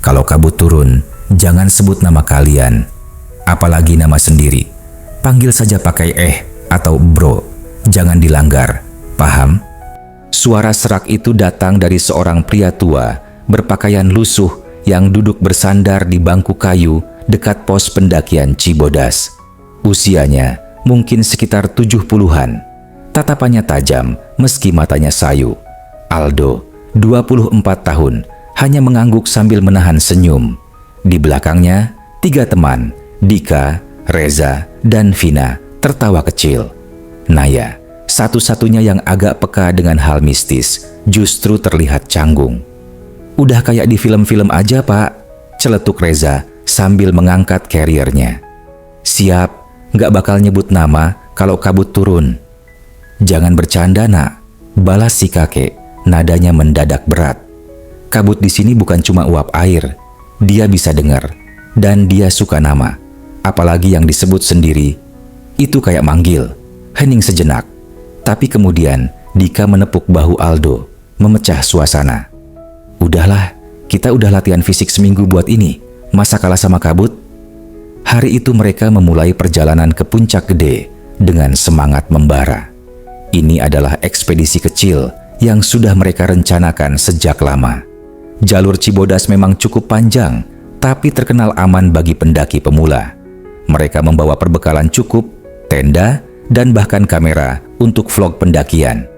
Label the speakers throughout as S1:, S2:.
S1: Kalau kabut turun, jangan sebut nama kalian, apalagi nama sendiri. Panggil saja pakai atau bro, jangan dilanggar, paham? Suara serak itu datang dari seorang pria tua berpakaian lusuh yang duduk bersandar di bangku kayu dekat pos pendakian Cibodas. Usianya mungkin sekitar 70-an. Tatapannya tajam meski matanya sayu. Aldo, 24 tahun, hanya mengangguk sambil menahan senyum. Di belakangnya, 3 teman, Dika, Reza, dan Vina, tertawa kecil. Naya, satu-satunya yang agak peka dengan hal mistis, justru terlihat canggung. "Udah kayak di film-film aja, Pak," celetuk Reza sambil mengangkat carriernya. "Siap, nggak bakal nyebut nama kalau kabut turun." "Jangan bercanda, nak," balas si kakek, nadanya mendadak berat. "Kabut di sini bukan cuma uap air, dia bisa dengar, dan dia suka nama. Apalagi yang disebut sendiri, itu kayak manggil." Hening sejenak, tapi kemudian Dika menepuk bahu Aldo, memecah suasana. "Udahlah, kita udah latihan fisik seminggu buat ini, masa kalah sama kabut?" Hari itu mereka memulai perjalanan ke Puncak Gede dengan semangat membara. Ini adalah ekspedisi kecil yang sudah mereka rencanakan sejak lama. Jalur Cibodas memang cukup panjang, tapi terkenal aman bagi pendaki pemula. Mereka membawa perbekalan cukup, tenda, dan bahkan kamera untuk vlog pendakian.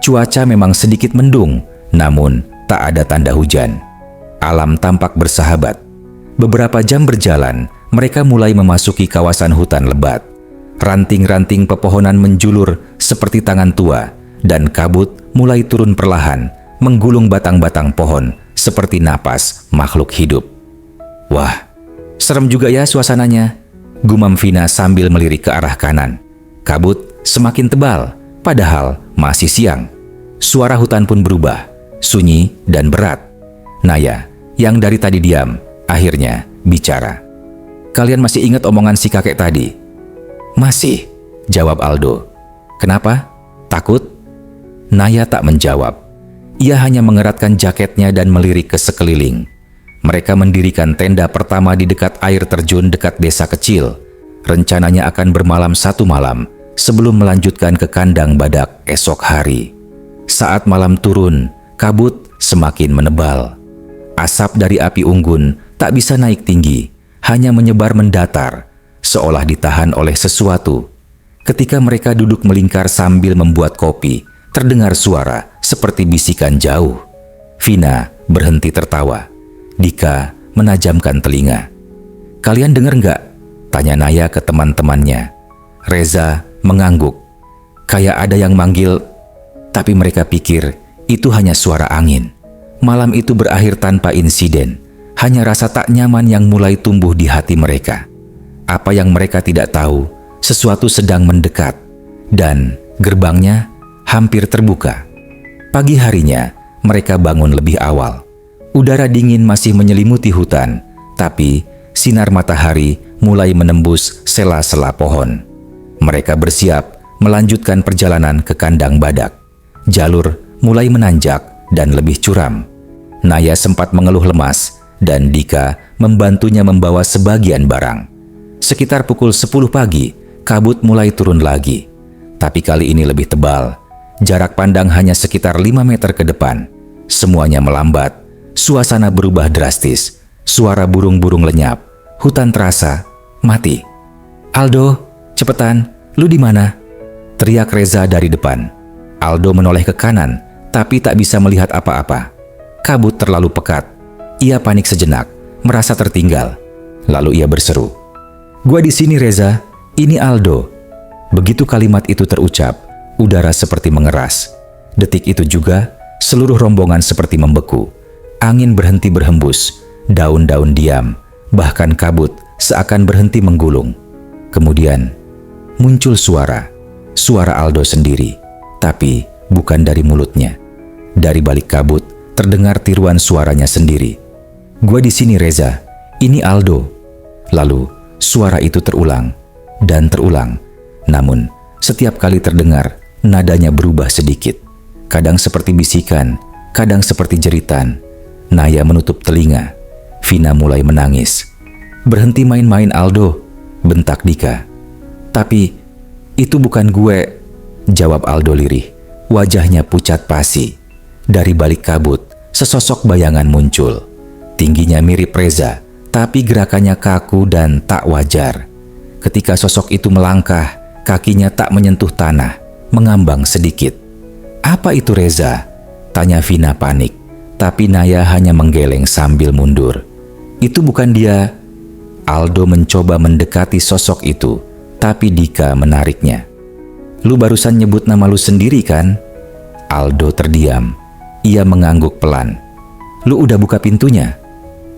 S1: Cuaca memang sedikit mendung, namun tak ada tanda hujan. Alam tampak bersahabat. Beberapa jam berjalan, mereka mulai memasuki kawasan hutan lebat. Ranting-ranting pepohonan menjulur seperti tangan tua, dan kabut mulai turun perlahan, menggulung batang-batang pohon seperti napas makhluk hidup. "Wah, serem juga ya suasananya," gumam Vina sambil melirik ke arah kanan. Kabut semakin tebal, padahal masih siang. Suara hutan pun berubah, sunyi dan berat. Naya, yang dari tadi diam, akhirnya bicara. "Kalian masih ingat omongan si kakek tadi?" "Masih," jawab Aldo. "Kenapa? Takut?" Naya tak menjawab. Ia hanya mengeratkan jaketnya dan melirik ke sekeliling. Mereka mendirikan tenda pertama di dekat air terjun dekat desa kecil. Rencananya akan bermalam 1 malam sebelum melanjutkan ke kandang badak esok hari. Saat malam turun, kabut semakin menebal. Asap dari api unggun tak bisa naik tinggi, hanya menyebar mendatar, seolah ditahan oleh sesuatu. Ketika mereka duduk melingkar sambil membuat kopi, terdengar suara seperti bisikan jauh. Vina berhenti tertawa. Dika menajamkan telinga. "Kalian dengar nggak?" tanya Naya ke teman-temannya. Reza mengangguk. "Kayak ada yang manggil," tapi mereka pikir itu hanya suara angin. Malam itu berakhir tanpa insiden, hanya rasa tak nyaman yang mulai tumbuh di hati mereka. Apa yang mereka tidak tahu, sesuatu sedang mendekat, dan gerbangnya hampir terbuka. Pagi harinya, mereka bangun lebih awal. Udara dingin masih menyelimuti hutan, tapi sinar matahari mulai menembus sela-sela pohon. Mereka bersiap melanjutkan perjalanan ke kandang badak. Jalur mulai menanjak dan lebih curam. Naya sempat mengeluh lemas, dan Dika membantunya membawa sebagian barang. Sekitar pukul 10 pagi, kabut mulai turun lagi. Tapi kali ini lebih tebal. Jarak pandang hanya sekitar 5 meter ke depan. Semuanya melambat. Suasana berubah drastis. Suara burung-burung lenyap. Hutan terasa mati. "Aldo, cepetan, lu di mana?" teriak Reza dari depan. Aldo menoleh ke kanan, tapi tak bisa melihat apa-apa. Kabut terlalu pekat. Ia panik sejenak, merasa tertinggal. Lalu ia berseru, "Gua di sini, Reza. Ini Aldo." Begitu kalimat itu terucap, udara seperti mengeras. Detik itu juga, seluruh rombongan seperti membeku. Angin berhenti berhembus, daun-daun diam, bahkan kabut seakan berhenti menggulung. Kemudian muncul suara Aldo sendiri, tapi bukan dari mulutnya. Dari balik kabut terdengar tiruan suaranya sendiri. "Gua di sini, Reza. Ini Aldo." Lalu suara itu terulang dan terulang. Namun setiap kali terdengar, nadanya berubah sedikit. Kadang seperti bisikan, kadang seperti jeritan. Naya menutup telinga. Vina mulai menangis. "Berhenti main-main, Aldo," bentak Dika. "Tapi itu bukan gue," jawab Aldo lirih. Wajahnya pucat pasi. Dari balik kabut, sesosok bayangan muncul. Tingginya mirip Reza, tapi gerakannya kaku dan tak wajar. Ketika sosok itu melangkah, kakinya tak menyentuh tanah, mengambang sedikit. "Apa itu, Reza?" tanya Vina panik. Tapi Naya hanya menggeleng sambil mundur. "Itu bukan dia." Aldo mencoba mendekati sosok itu, tapi Dika menariknya. "Lu barusan nyebut nama lu sendiri kan?" Aldo terdiam. Ia mengangguk pelan. "Lu udah buka pintunya?"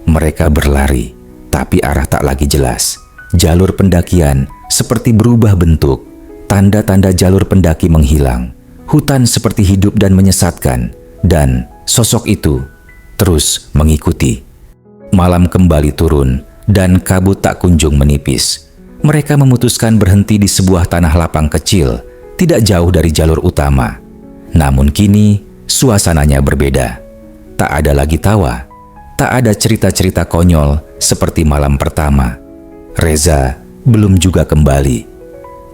S1: Mereka berlari, tapi arah tak lagi jelas. Jalur pendakian seperti berubah bentuk. Tanda-tanda jalur pendaki menghilang. Hutan seperti hidup dan menyesatkan. Dan sosok itu terus mengikuti. Malam kembali turun dan kabut tak kunjung menipis. Mereka memutuskan berhenti di sebuah tanah lapang kecil, tidak jauh dari jalur utama. Namun kini suasananya berbeda. Tak ada lagi tawa, tak ada cerita-cerita konyol seperti malam pertama. Reza belum juga kembali.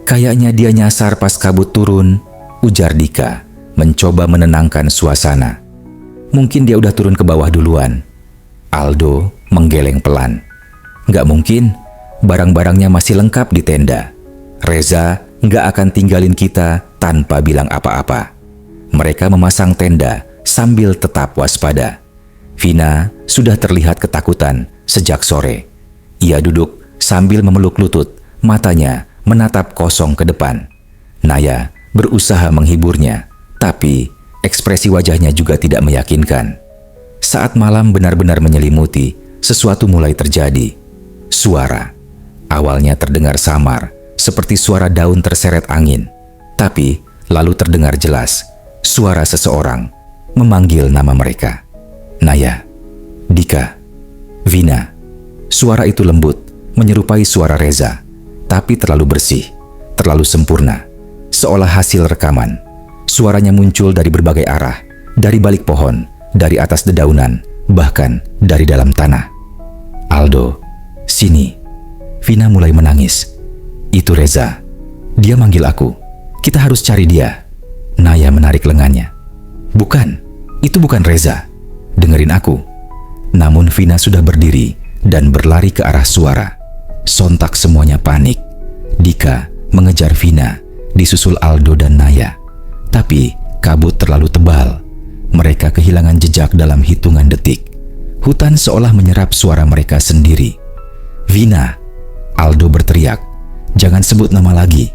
S1: "Kayaknya dia nyasar pas kabut turun," ujar Dika, mencoba menenangkan suasana. "Mungkin dia udah turun ke bawah duluan." Aldo menggeleng pelan. "Nggak mungkin, barang-barangnya masih lengkap di tenda. Reza nggak akan tinggalin kita tanpa bilang apa-apa." Mereka memasang tenda sambil tetap waspada. Vina sudah terlihat ketakutan sejak sore. Ia duduk sambil memeluk lutut, matanya menatap kosong ke depan. Naya berusaha menghiburnya, tapi ekspresi wajahnya juga tidak meyakinkan. Saat malam benar-benar menyelimuti, sesuatu mulai terjadi. Suara. Awalnya terdengar samar, seperti suara daun terseret angin. Tapi lalu terdengar jelas. Suara seseorang memanggil nama mereka. Naya, Dika, Vina. Suara itu lembut, menyerupai suara Reza, tapi terlalu bersih, terlalu sempurna, seolah hasil rekaman. Suaranya muncul dari berbagai arah, dari balik pohon, dari atas dedaunan, bahkan dari dalam tanah. "Aldo, sini." Vina mulai menangis. "Itu Reza. Dia manggil aku. Kita harus cari dia." Naya menarik lengannya. "Bukan, itu bukan Reza. Dengerin aku." Namun Vina sudah berdiri dan berlari ke arah suara. Sontak semuanya panik. Dika mengejar Vina, disusul Aldo dan Naya. Tapi kabut terlalu tebal. Mereka kehilangan jejak dalam hitungan detik. Hutan seolah menyerap suara mereka sendiri. "Vina!" Aldo berteriak. "Jangan sebut nama lagi."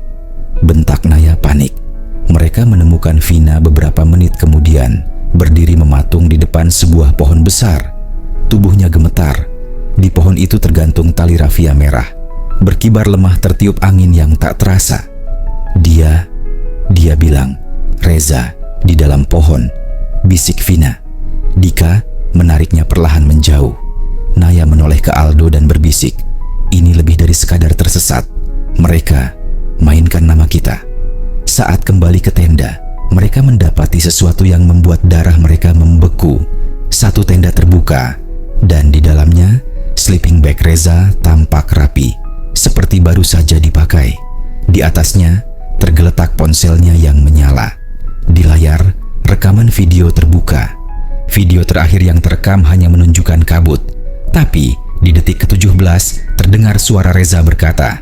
S1: Bentak Naya panik. Mereka menemukan Vina beberapa menit kemudian, berdiri mematung di depan sebuah pohon besar. Tubuhnya gemetar. Di pohon itu tergantung tali rafia merah, berkibar lemah tertiup angin yang tak terasa. Dia bilang, "Reza di dalam pohon," bisik Vina. Dika menariknya perlahan menjauh. Naya menoleh ke Aldo dan berbisik, "Ini lebih dari sekadar tersesat. Mereka mainkan nama kita." Saat kembali ke tenda, mereka mendapati sesuatu yang membuat darah mereka membeku. Satu tenda terbuka, dan di dalamnya sleeping bag Reza tampak rapi, seperti baru saja dipakai. Di atasnya tergeletak ponselnya yang menyala. Di layar, rekaman video terbuka. Video terakhir yang terekam hanya menunjukkan kabut. Tapi di detik ke-17 terdengar suara Reza berkata,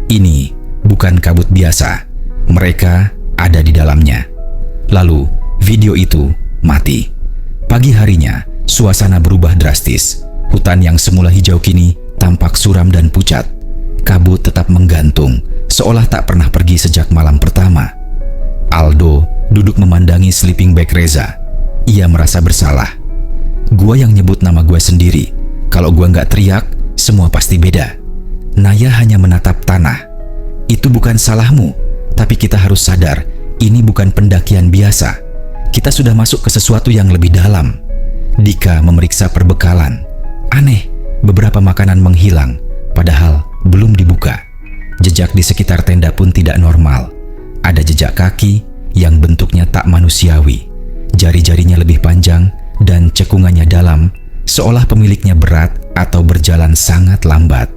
S1: "Ini bukan kabut biasa. Mereka ada di dalamnya." Lalu video itu mati. Pagi harinya, suasana berubah drastis. Hutan yang semula hijau kini tampak suram dan pucat. Kabut tetap menggantung, seolah tak pernah pergi sejak malam pertama. Aldo duduk memandangi sleeping bag Reza. Ia merasa bersalah. "Gua yang nyebut nama gue sendiri. Kalau gua nggak teriak, semua pasti beda." Naya hanya menatap tanah. "Itu bukan salahmu. Tapi kita harus sadar, ini bukan pendakian biasa. Kita sudah masuk ke sesuatu yang lebih dalam." Dika memeriksa perbekalan. Aneh, beberapa makanan menghilang, padahal belum dibuka. Jejak di sekitar tenda pun tidak normal. Ada jejak kaki yang bentuknya tak manusiawi. Jari-jarinya lebih panjang dan cekungannya dalam, seolah pemiliknya berat atau berjalan sangat lambat.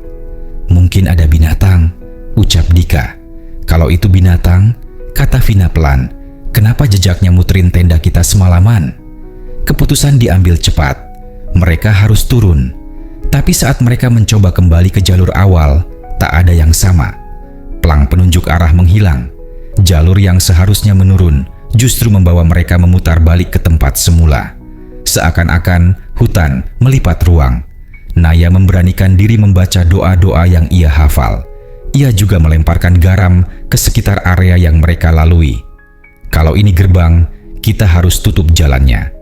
S1: Mungkin ada binatang, ucap Dika. Kalau itu binatang, kata Vina pelan, kenapa jejaknya muterin tenda kita semalaman? Keputusan diambil cepat. Mereka harus turun. Tapi saat mereka mencoba kembali ke jalur awal, tak ada yang sama. Pelang penunjuk arah menghilang. Jalur yang seharusnya menurun justru membawa mereka memutar balik ke tempat semula. Seakan-akan hutan melipat ruang. Naya memberanikan diri membaca doa-doa yang ia hafal. Ia juga melemparkan garam ke sekitar area yang mereka lalui. Kalau ini gerbang, kita harus tutup jalannya.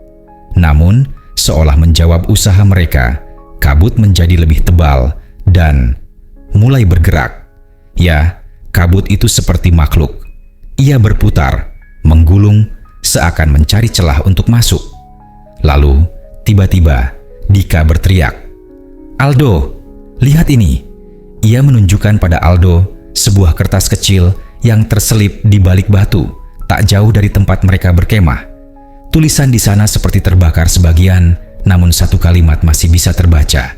S1: Namun, seolah menjawab usaha mereka, kabut menjadi lebih tebal dan mulai bergerak. Ya, kabut itu seperti makhluk. Ia berputar, menggulung, seakan mencari celah untuk masuk. Lalu, tiba-tiba, Dika berteriak, "Aldo, lihat ini!" Ia menunjukkan pada Aldo sebuah kertas kecil yang terselip di balik batu, tak jauh dari tempat mereka berkemah. Tulisan di sana seperti terbakar sebagian, namun satu kalimat masih bisa terbaca.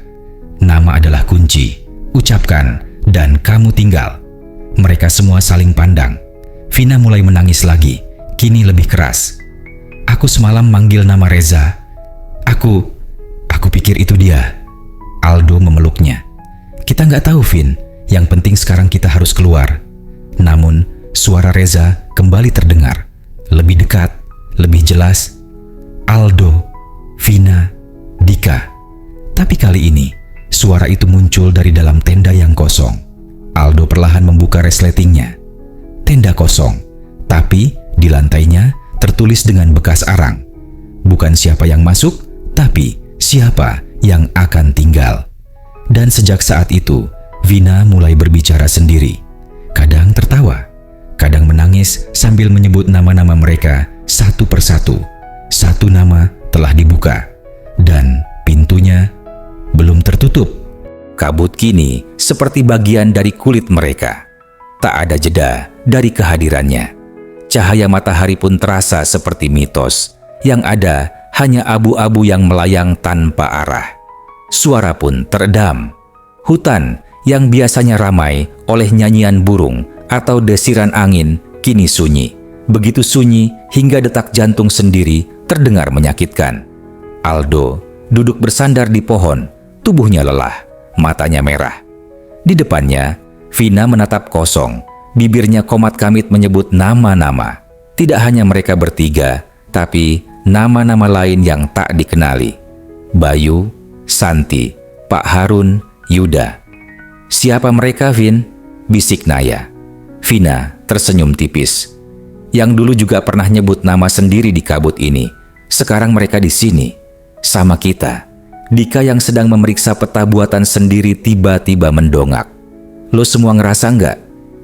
S1: "Nama adalah kunci, ucapkan, dan kamu tinggal." Mereka semua saling pandang. Vina mulai menangis lagi, kini lebih keras. "Aku semalam manggil nama Reza. Aku pikir itu dia." Aldo memeluknya. "Kita nggak tahu, Vin. Yang penting sekarang kita harus keluar." Namun, suara Reza kembali terdengar. Lebih dekat, lebih jelas. "Aldo, Vina, Dika." Tapi kali ini, suara itu muncul dari dalam tenda yang kosong. Aldo perlahan membuka resletingnya. Tenda kosong, tapi di lantainya tertulis dengan bekas arang. Bukan siapa yang masuk, tapi siapa yang akan tinggal. Dan sejak saat itu, Vina mulai berbicara sendiri. Kadang tertawa, kadang menangis sambil menyebut nama-nama mereka satu persatu. Satu nama telah dibuka, dan pintunya belum tertutup. Kabut kini seperti bagian dari kulit mereka. Tak ada jeda dari kehadirannya. Cahaya matahari pun terasa seperti mitos. Yang ada hanya abu-abu yang melayang tanpa arah. Suara pun teredam. Hutan yang biasanya ramai oleh nyanyian burung atau desiran angin kini sunyi. Begitu sunyi hingga detak jantung sendiri terdengar menyakitkan. Aldo duduk bersandar di pohon, tubuhnya lelah, matanya merah. Di depannya, Vina menatap kosong, bibirnya komat kamit menyebut nama-nama. Tidak hanya mereka bertiga, tapi nama-nama lain yang tak dikenali. Bayu, Santi, Pak Harun, Yuda. "Siapa mereka, Vin?" bisik Naya. Vina tersenyum tipis. Yang dulu juga pernah nyebut nama sendiri di kabut ini. Sekarang mereka di sini, sama kita. Dika yang sedang memeriksa peta buatan sendiri tiba-tiba mendongak. "Lo semua ngerasa nggak?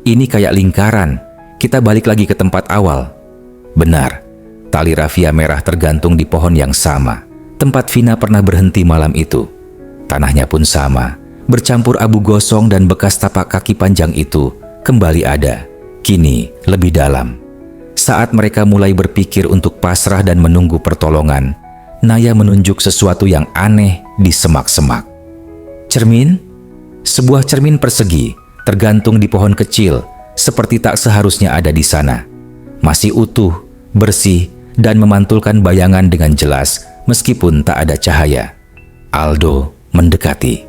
S1: Ini kayak lingkaran. Kita balik lagi ke tempat awal." Benar. Tali rafia merah tergantung di pohon yang sama, tempat Vina pernah berhenti malam itu. Tanahnya pun sama, bercampur abu gosong dan bekas tapak kaki panjang itu kembali ada, kini lebih dalam. Saat mereka mulai berpikir untuk pasrah dan menunggu pertolongan, Naya menunjuk sesuatu yang aneh di semak-semak. "Cermin?" Sebuah cermin persegi tergantung di pohon kecil, seperti tak seharusnya ada di sana. Masih utuh, bersih, dan memantulkan bayangan dengan jelas meskipun tak ada cahaya. Aldo mendekati.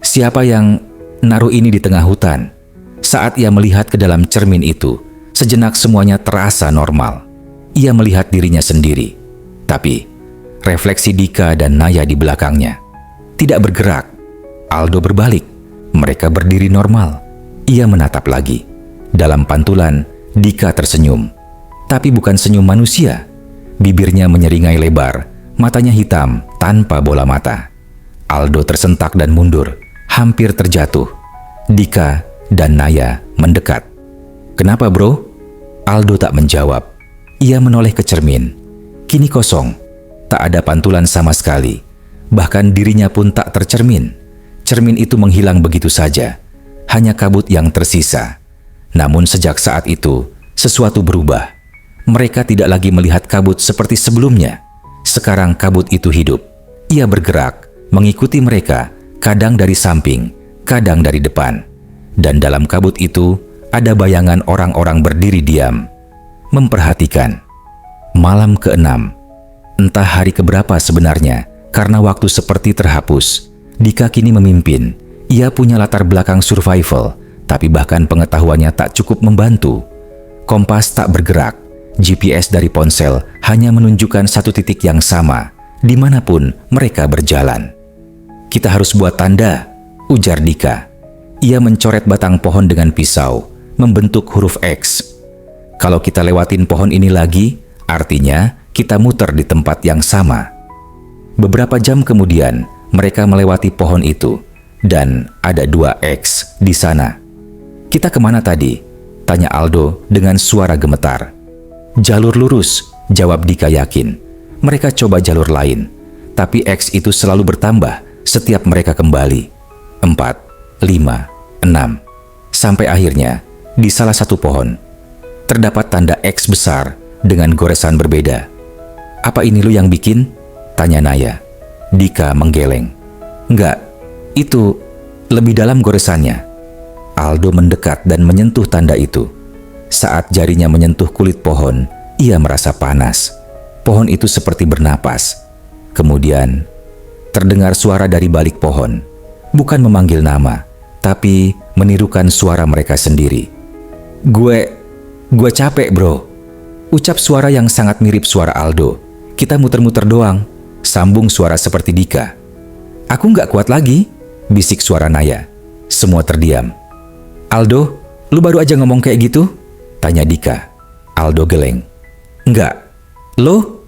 S1: Siapa yang naruh ini di tengah hutan? Saat ia melihat ke dalam cermin itu, sejenak semuanya terasa normal. Ia melihat dirinya sendiri. Tapi, refleksi Dika dan Naya di belakangnya tidak bergerak. Aldo berbalik. Mereka berdiri normal. Ia menatap lagi. Dalam pantulan, Dika tersenyum. Tapi bukan senyum manusia. Bibirnya menyeringai lebar, matanya hitam tanpa bola mata. Aldo tersentak dan mundur, hampir terjatuh. Dika dan Naya mendekat. "Kenapa, bro?" Aldo tak menjawab. Ia menoleh ke cermin. Kini kosong, tak ada pantulan sama sekali. Bahkan dirinya pun tak tercermin. Cermin itu menghilang begitu saja. Hanya kabut yang tersisa. Namun sejak saat itu, sesuatu berubah. Mereka tidak lagi melihat kabut seperti sebelumnya. Sekarang kabut itu hidup. Ia bergerak, mengikuti mereka, kadang dari samping, kadang dari depan. Dan dalam kabut itu, ada bayangan orang-orang berdiri diam, memperhatikan. Malam ke-6. Entah hari keberapa sebenarnya, karena waktu seperti terhapus. Dika kini memimpin. Ia punya latar belakang survival, tapi bahkan pengetahuannya tak cukup membantu. Kompas tak bergerak. GPS dari ponsel hanya menunjukkan satu titik yang sama, dimanapun mereka berjalan. "Kita harus buat tanda," ujar Dika. Ia mencoret batang pohon dengan pisau, membentuk huruf X. "Kalau kita lewatin pohon ini lagi, artinya kita muter di tempat yang sama." Beberapa jam kemudian, mereka melewati pohon itu, dan ada 2 X di sana. "Kita kemana tadi?" tanya Aldo dengan suara gemetar. "Jalur lurus," jawab Dika yakin. Mereka coba jalur lain, tapi X itu selalu bertambah setiap mereka kembali. 4, 5, 6. Sampai akhirnya, di salah satu pohon, terdapat tanda X besar dengan goresan berbeda. "Apa ini lu yang bikin?" tanya Naya. Dika menggeleng. "Enggak, itu lebih dalam goresannya." Aldo mendekat dan menyentuh tanda itu. Saat jarinya menyentuh kulit pohon, ia merasa panas. Pohon itu seperti bernapas. Kemudian, terdengar suara dari balik pohon. Bukan memanggil nama, tapi menirukan suara mereka sendiri. Gue capek bro," ucap suara yang sangat mirip suara Aldo. "Kita muter-muter doang," sambung suara seperti Dika. "Aku nggak kuat lagi," bisik suara Naya. Semua terdiam. "Aldo, lu baru aja ngomong kayak gitu?" tanya Dika. Aldo geleng. "Enggak. Lo?"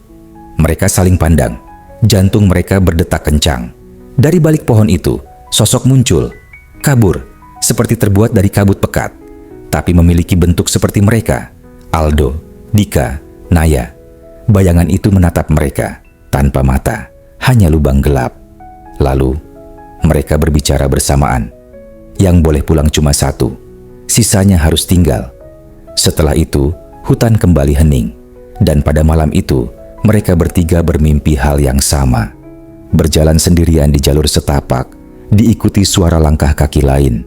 S1: Mereka saling pandang. Jantung mereka berdetak kencang. Dari balik pohon itu, sosok muncul. Kabur, seperti terbuat dari kabut pekat, tapi memiliki bentuk seperti mereka. Aldo, Dika, Naya. Bayangan itu menatap mereka, tanpa mata, hanya lubang gelap. Lalu, mereka berbicara bersamaan. Yang boleh pulang cuma satu, sisanya harus tinggal. Setelah itu, hutan kembali hening. Dan pada malam itu, mereka bertiga bermimpi hal yang sama. Berjalan sendirian di jalur setapak, diikuti suara langkah kaki lain.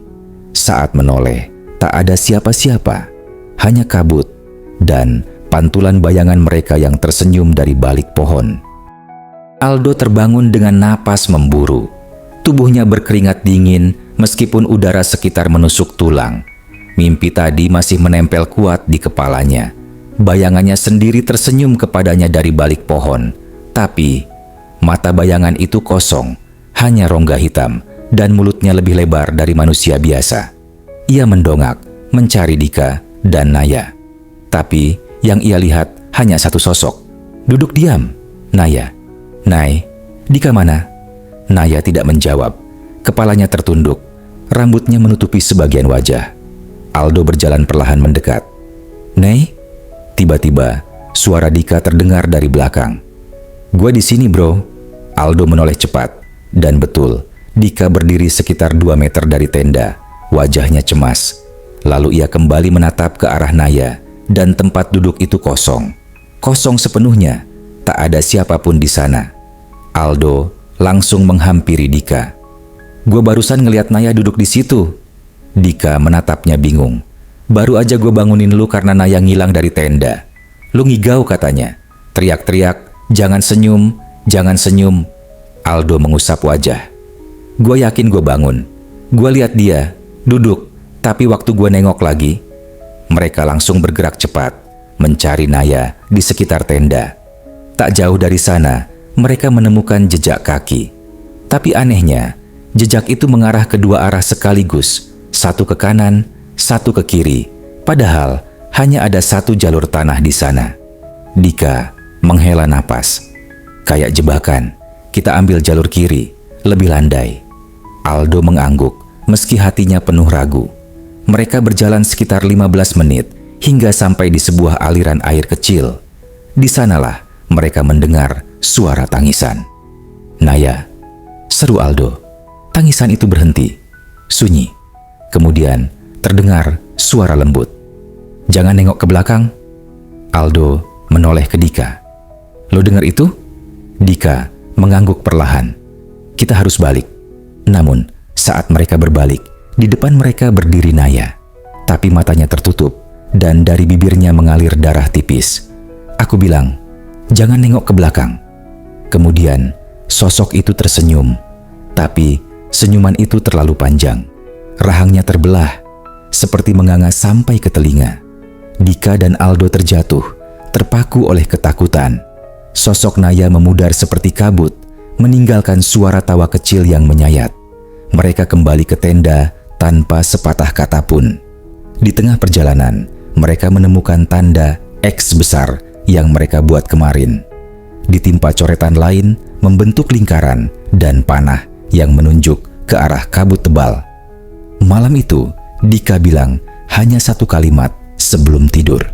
S1: Saat menoleh, tak ada siapa-siapa, hanya kabut dan pantulan bayangan mereka yang tersenyum dari balik pohon. Aldo terbangun dengan napas memburu. Tubuhnya berkeringat dingin meskipun udara sekitar menusuk tulang. Mimpi tadi masih menempel kuat di kepalanya. Bayangannya sendiri tersenyum kepadanya dari balik pohon. Tapi, mata bayangan itu kosong, hanya rongga hitam, dan mulutnya lebih lebar dari manusia biasa. Ia mendongak, mencari Dika dan Naya. Tapi, yang ia lihat hanya satu sosok. Duduk diam, Naya. "Nay, Dika mana?" Naya tidak menjawab. Kepalanya tertunduk, rambutnya menutupi sebagian wajah. Aldo berjalan perlahan mendekat. "Nay?" Tiba-tiba, suara Dika terdengar dari belakang. "Gua di sini, bro." Aldo menoleh cepat, dan betul, Dika berdiri sekitar 2 meter dari tenda, wajahnya cemas. Lalu ia kembali menatap ke arah Naya, dan tempat duduk itu kosong. Kosong sepenuhnya, tak ada siapapun di sana. Aldo langsung menghampiri Dika. "Gua barusan ngeliat Naya duduk di situ." Dika menatapnya bingung. "Baru aja gue bangunin lu karena Naya ngilang dari tenda. Lu ngigau katanya. Teriak-teriak, jangan senyum, jangan senyum." Aldo mengusap wajah. "Gue yakin gue bangun. Gue lihat dia, duduk, tapi waktu gue nengok lagi." Mereka langsung bergerak cepat, mencari Naya di sekitar tenda. Tak jauh dari sana, mereka menemukan jejak kaki. Tapi anehnya, jejak itu mengarah ke 2 arah sekaligus, satu ke kanan, satu ke kiri, padahal hanya ada 1 jalur tanah di sana. Dika menghela napas. "Kayak jebakan, kita ambil jalur kiri, lebih landai." Aldo mengangguk, meski hatinya penuh ragu. Mereka berjalan sekitar 15 menit, hingga sampai di sebuah aliran air kecil. Di sanalah mereka mendengar suara tangisan. "Naya," seru Aldo. Tangisan itu berhenti, sunyi. Kemudian terdengar suara lembut. "Jangan nengok ke belakang." Aldo menoleh ke Dika. "Lo dengar itu?" Dika mengangguk perlahan. "Kita harus balik." Namun, saat mereka berbalik, di depan mereka berdiri Naya. Tapi matanya tertutup dan dari bibirnya mengalir darah tipis. Aku bilang, "Jangan nengok ke belakang." Kemudian, sosok itu tersenyum. Tapi, senyuman itu terlalu panjang. Rahangnya terbelah, seperti menganga sampai ke telinga. Dika dan Aldo terjatuh, terpaku oleh ketakutan. Sosok Naya memudar seperti kabut, meninggalkan suara tawa kecil yang menyayat. Mereka kembali ke tenda tanpa sepatah kata pun. Di tengah perjalanan, mereka menemukan tanda X besar yang mereka buat kemarin. Ditimpa coretan lain membentuk lingkaran dan panah yang menunjuk ke arah kabut tebal. Malam itu, Dika bilang hanya satu kalimat sebelum tidur.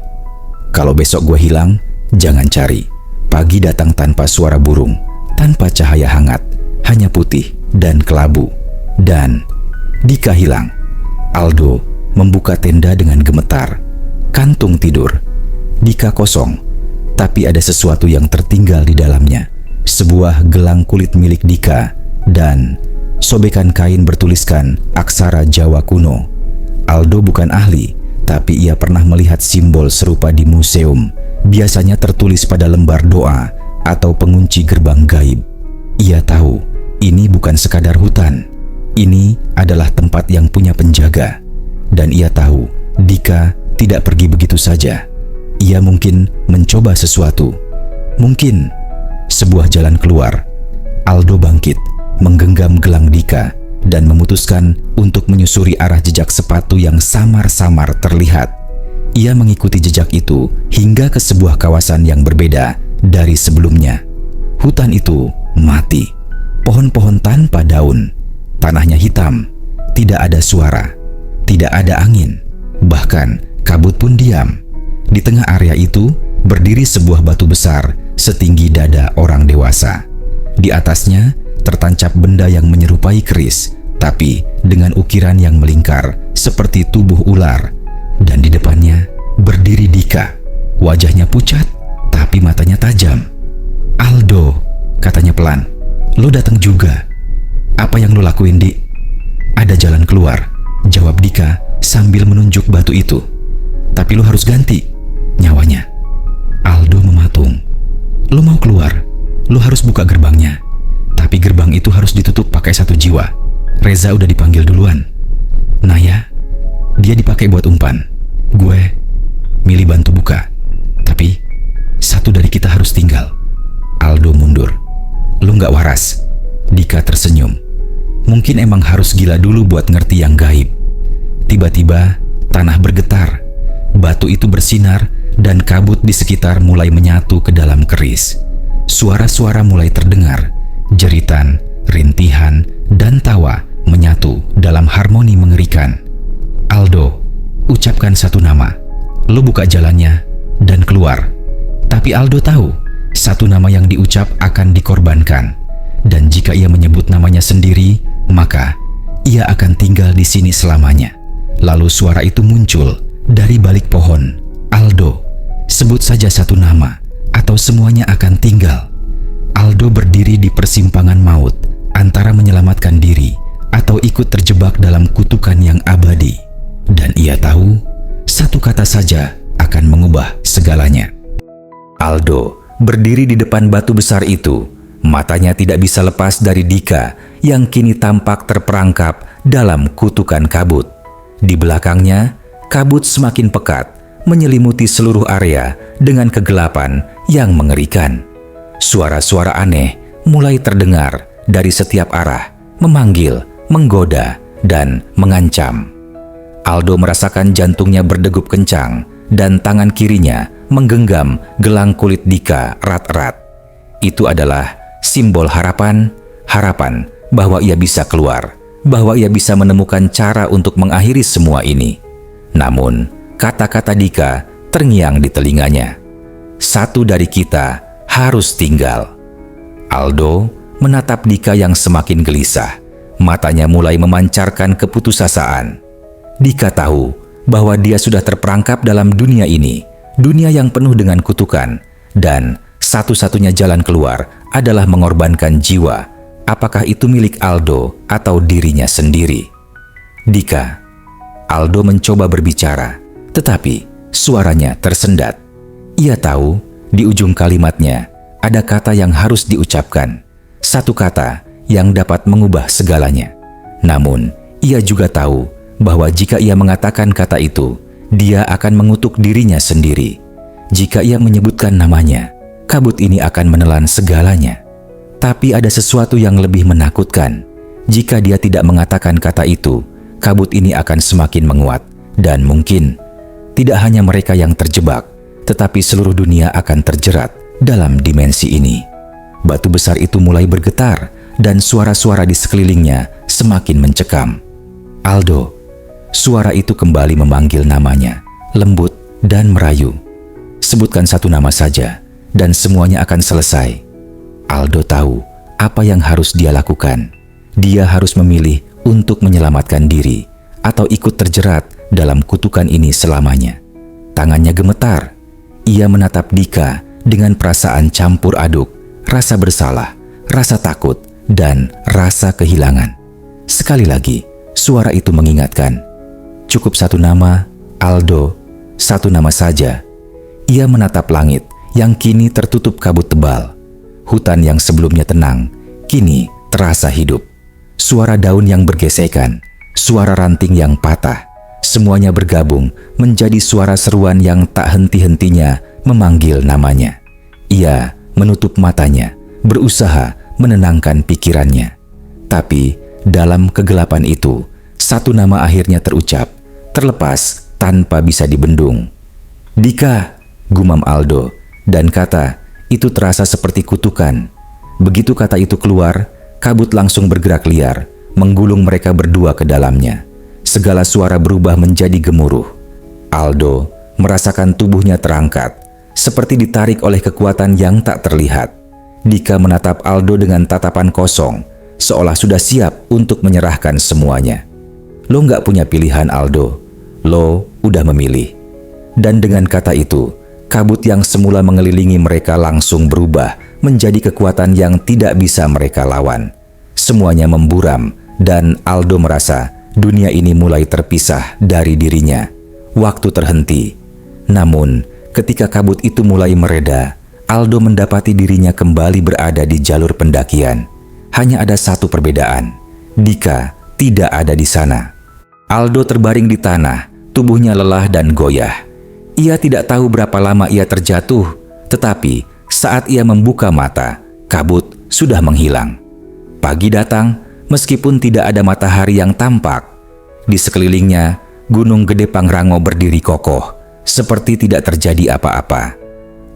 S1: "Kalau besok gue hilang, jangan cari." Pagi datang tanpa suara burung, tanpa cahaya hangat, hanya putih dan kelabu. Dan Dika hilang. Aldo membuka tenda dengan gemetar. Kantung tidur. Dika kosong, tapi ada sesuatu yang tertinggal di dalamnya. Sebuah gelang kulit milik Dika dan sobekan kain bertuliskan aksara Jawa kuno. Aldo bukan ahli, tapi ia pernah melihat simbol serupa di museum. Biasanya tertulis pada lembar doa atau pengunci gerbang gaib. Ia tahu ini bukan sekadar hutan. Ini adalah tempat yang punya penjaga. Dan ia tahu Dika tidak pergi begitu saja. Ia mungkin mencoba sesuatu. Mungkin sebuah jalan keluar. Aldo bangkit, menggenggam gelang Dika dan memutuskan untuk menyusuri arah jejak sepatu yang samar-samar terlihat. Ia mengikuti jejak itu hingga ke sebuah kawasan yang berbeda dari sebelumnya. Hutan itu mati, pohon-pohon tanpa daun, tanahnya hitam, tidak ada suara, tidak ada angin, bahkan kabut pun diam. Di tengah area itu berdiri sebuah batu besar setinggi dada orang dewasa. Di atasnya tertancap benda yang menyerupai keris, tapi dengan ukiran yang melingkar seperti tubuh ular. Dan di depannya berdiri Dika. Wajahnya pucat, tapi matanya tajam. "Aldo," katanya pelan, "lo datang juga. Apa yang lo lakuin, Dik?" "Ada jalan keluar," jawab Dika sambil menunjuk batu itu. "Tapi lo harus ganti nyawanya." Aldo mematung. "Lo mau keluar, lo harus buka gerbangnya. Tapi gerbang itu harus ditutup pakai satu jiwa. Reza udah dipanggil duluan. Naya, dia dipakai buat umpan. Gue milih bantu buka. Tapi satu dari kita harus tinggal." Aldo mundur. "Lo gak waras." Dika tersenyum. Mungkin emang harus gila dulu buat ngerti yang gaib. Tiba-tiba tanah bergetar. Batu itu bersinar dan kabut di sekitar mulai menyatu ke dalam keris. Suara-suara mulai terdengar. Jeritan, rintihan, dan tawa menyatu dalam harmoni mengerikan. "Aldo, ucapkan satu nama. Lo buka jalannya dan keluar." Tapi Aldo tahu satu nama yang diucap akan dikorbankan. Dan jika ia menyebut namanya sendiri, maka ia akan tinggal di sini selamanya. Lalu suara itu muncul dari balik pohon. "Aldo, sebut saja satu nama atau semuanya akan tinggal." Aldo berdiri di persimpangan maut antara menyelamatkan diri atau ikut terjebak dalam kutukan yang abadi. Dan ia tahu satu kata saja akan mengubah segalanya. Aldo berdiri di depan batu besar itu. Matanya tidak bisa lepas dari Dika yang kini tampak terperangkap dalam kutukan kabut. Di belakangnya, kabut semakin pekat, menyelimuti seluruh area dengan kegelapan yang mengerikan. Suara-suara aneh mulai terdengar dari setiap arah, memanggil, menggoda, dan mengancam. Aldo merasakan jantungnya berdegup kencang dan tangan kirinya menggenggam gelang kulit Dika erat-erat. Itu adalah simbol harapan, harapan bahwa ia bisa keluar, bahwa ia bisa menemukan cara untuk mengakhiri semua ini. Namun, kata-kata Dika terngiang di telinganya. "Satu dari kita harus tinggal." Aldo menatap Dika yang semakin gelisah. Matanya mulai memancarkan keputusasaan. Dika tahu bahwa dia sudah terperangkap dalam dunia ini, dunia yang penuh dengan kutukan, dan satu-satunya jalan keluar adalah mengorbankan jiwa apakah itu milik Aldo atau dirinya sendiri. "Dika." Aldo mencoba berbicara, tetapi suaranya tersendat. Ia tahu di ujung kalimatnya ada kata yang harus diucapkan, satu kata yang dapat mengubah segalanya. Namun, ia juga tahu bahwa jika ia mengatakan kata itu, dia akan mengutuk dirinya sendiri. Jika ia menyebutkan namanya, kabut ini akan menelan segalanya. Tapi ada sesuatu yang lebih menakutkan. Jika dia tidak mengatakan kata itu, kabut ini akan semakin menguat, dan mungkin tidak hanya mereka yang terjebak, tetapi seluruh dunia akan terjerat dalam dimensi ini. Batu besar itu mulai bergetar, dan suara-suara di sekelilingnya semakin mencekam. "Aldo." Suara itu kembali memanggil namanya, lembut dan merayu. "Sebutkan satu nama saja, dan semuanya akan selesai." Aldo tahu apa yang harus dia lakukan. Dia harus memilih untuk menyelamatkan diri atau ikut terjerat dalam kutukan ini selamanya. Tangannya gemetar. Ia menatap Dika dengan perasaan campur aduk, rasa bersalah, rasa takut, dan rasa kehilangan. Sekali lagi, suara itu mengingatkan, "Cukup satu nama, Aldo, satu nama saja." Ia menatap langit yang kini tertutup kabut tebal. Hutan yang sebelumnya tenang, kini terasa hidup. Suara daun yang bergesekan, suara ranting yang patah, semuanya bergabung menjadi suara seruan yang tak henti-hentinya memanggil namanya. Ia menutup matanya, berusaha menenangkan pikirannya. Tapi dalam kegelapan itu, satu nama akhirnya terucap, terlepas tanpa bisa dibendung. "Dika," gumam Aldo, dan kata itu terasa seperti kutukan. Begitu kata itu keluar, kabut langsung bergerak liar, menggulung mereka berdua ke dalamnya. Segala suara berubah menjadi gemuruh. Aldo merasakan tubuhnya terangkat, seperti ditarik oleh kekuatan yang tak terlihat. Dika menatap Aldo dengan tatapan kosong, seolah sudah siap untuk menyerahkan semuanya. "Lo nggak punya pilihan, Aldo. Lo udah memilih." Dan dengan kata itu, kabut yang semula mengelilingi mereka langsung berubah menjadi kekuatan yang tidak bisa mereka lawan. Semuanya memburam, dan Aldo merasa dunia ini mulai terpisah dari dirinya. Waktu terhenti. Namun, ketika kabut itu mulai mereda, Aldo mendapati dirinya kembali berada di jalur pendakian. Hanya ada satu perbedaan. Dika tidak ada di sana. Aldo terbaring di tanah, tubuhnya lelah dan goyah. Ia tidak tahu berapa lama ia terjatuh, tetapi saat ia membuka mata, kabut sudah menghilang. Pagi datang, meskipun tidak ada matahari yang tampak. Di sekelilingnya, Gunung Gede Pangrango berdiri kokoh, seperti tidak terjadi apa-apa.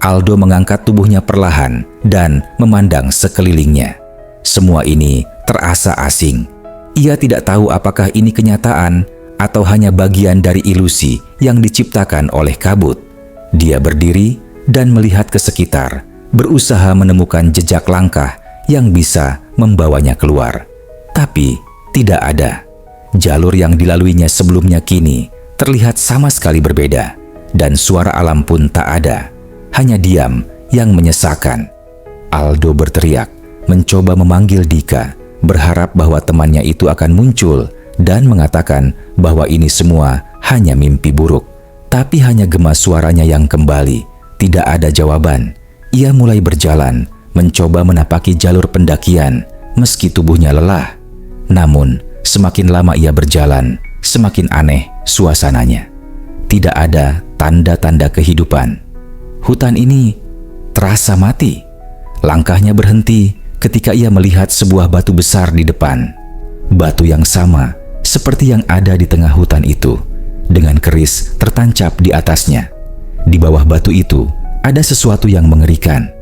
S1: Aldo mengangkat tubuhnya perlahan dan memandang sekelilingnya. Semua ini terasa asing. Ia tidak tahu apakah ini kenyataan atau hanya bagian dari ilusi yang diciptakan oleh kabut. Dia berdiri dan melihat ke sekitar, berusaha menemukan jejak langkah yang bisa membawanya keluar. Tapi tidak ada. Jalur yang dilaluinya sebelumnya kini terlihat sama sekali berbeda, dan suara alam pun tak ada. Hanya diam yang menyesakan. Aldo berteriak, mencoba memanggil Dika, berharap bahwa temannya itu akan muncul dan mengatakan bahwa ini semua hanya mimpi buruk. Tapi hanya gema suaranya yang kembali. Tidak ada jawaban. Ia mulai berjalan, mencoba menapaki jalur pendakian, meski tubuhnya lelah. Namun, semakin lama ia berjalan, semakin aneh suasananya. Tidak ada tanda-tanda kehidupan. Hutan ini terasa mati. Langkahnya berhenti ketika ia melihat sebuah batu besar di depan. Batu yang sama seperti yang ada di tengah hutan itu, dengan keris tertancap di atasnya. Di bawah batu itu ada sesuatu yang mengerikan.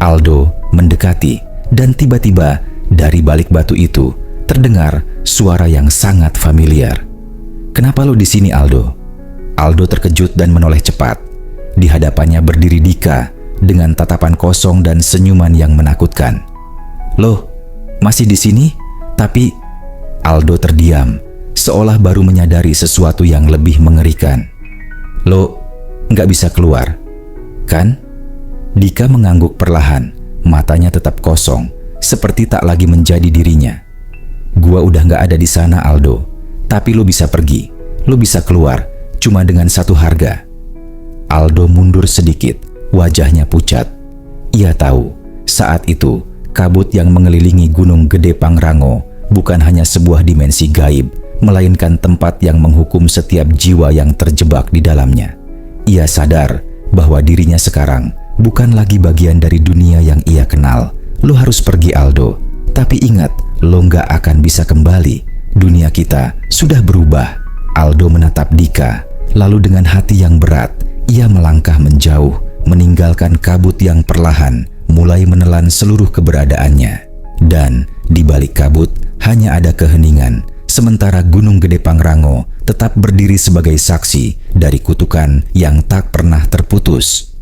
S1: Aldo mendekati, dan tiba-tiba dari balik batu itu terdengar suara yang sangat familiar. "Kenapa lo di sini, Aldo?" Aldo terkejut dan menoleh cepat. Di hadapannya berdiri Dika dengan tatapan kosong dan senyuman yang menakutkan. "Loh, masih di sini?" Tapi Aldo terdiam, seolah baru menyadari sesuatu yang lebih mengerikan. "Lo nggak bisa keluar, kan?" Dika mengangguk perlahan, matanya tetap kosong, seperti tak lagi menjadi dirinya. Gua udah gak ada di sana, Aldo. Tapi lu bisa pergi, lu bisa keluar, cuma dengan satu harga. Aldo mundur sedikit, wajahnya pucat. Ia tahu, saat itu, kabut yang mengelilingi Gunung Gede Pangrango bukan hanya sebuah dimensi gaib, melainkan tempat yang menghukum setiap jiwa yang terjebak di dalamnya. Ia sadar bahwa dirinya sekarang bukan lagi bagian dari dunia yang ia kenal. Lo harus pergi, Aldo. Tapi ingat, lo nggak akan bisa kembali. Dunia kita sudah berubah. Aldo menatap Dika, lalu dengan hati yang berat, ia melangkah menjauh, meninggalkan kabut yang perlahan mulai menelan seluruh keberadaannya. Dan di balik kabut hanya ada keheningan, sementara Gunung Gede Pangrango tetap berdiri sebagai saksi dari kutukan yang tak pernah terputus.